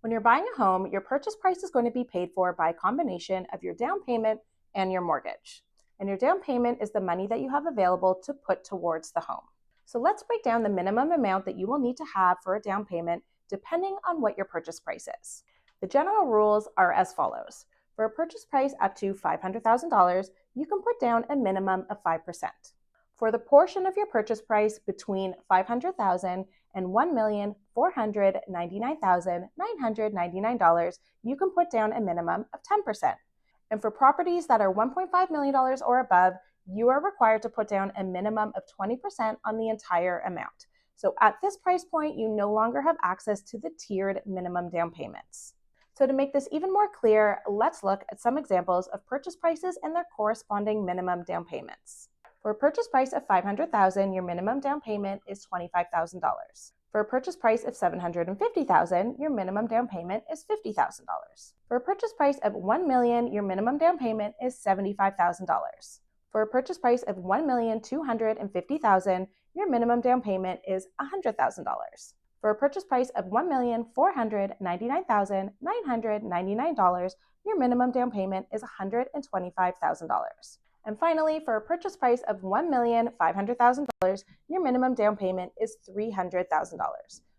When you're buying a home, your purchase price is going to be paid for by a combination of your down payment and your mortgage. And your down payment is the money that you have available to put towards the home. So let's break down the minimum amount that you will need to have for a down payment depending on what your purchase price is. The general rules are as follows. For a purchase price up to $500,000, you can put down a minimum of 5%. For the portion of your purchase price between $500,000 and $1,499,999, you can put down a minimum of 10%. And for properties that are $1.5 million or above, you are required to put down a minimum of 20% on the entire amount. So at this price point, you no longer have access to the tiered minimum down payments. So to make this even more clear, let's look at some examples of purchase prices and their corresponding minimum down payments. For a purchase price of $500,000, your minimum down payment is $25,000. For a purchase price of $750,000, your minimum down payment is $50,000. For a purchase price of $1 million, your minimum down payment is $75,000. For a purchase price of $1,250,000, your minimum down payment is $100,000. For a purchase price of $1,499,999, your minimum down payment is $125,000. And finally, for a purchase price of $1,500,000, your minimum down payment is $300,000.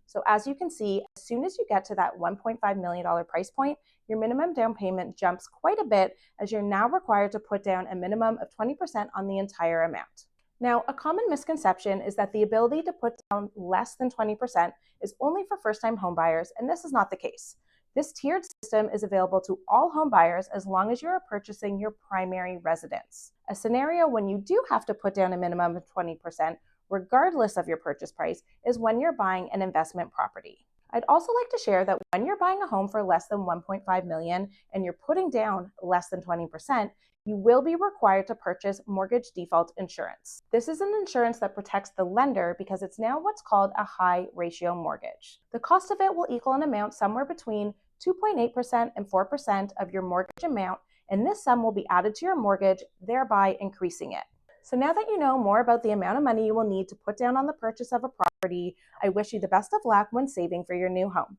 So as you can see, as soon as you get to that $1.5 million price point, your minimum down payment jumps quite a bit as you're now required to put down a minimum of 20% on the entire amount. Now, a common misconception is that the ability to put down less than 20% is only for first-time homebuyers, and this is not the case. This tiered system is available to all home buyers as long as you are purchasing your primary residence. A scenario when you do have to put down a minimum of 20%, regardless of your purchase price, is when you're buying an investment property. I'd also like to share that when you're buying a home for less than $1.5 million and you're putting down less than 20%, you will be required to purchase mortgage default insurance. This is an insurance that protects the lender because it's now what's called a high ratio mortgage. The cost of it will equal an amount somewhere between 2.8% and 4% of your mortgage amount, and this sum will be added to your mortgage, thereby increasing it. So now that you know more about the amount of money you will need to put down on the purchase of a property, I wish you the best of luck when saving for your new home.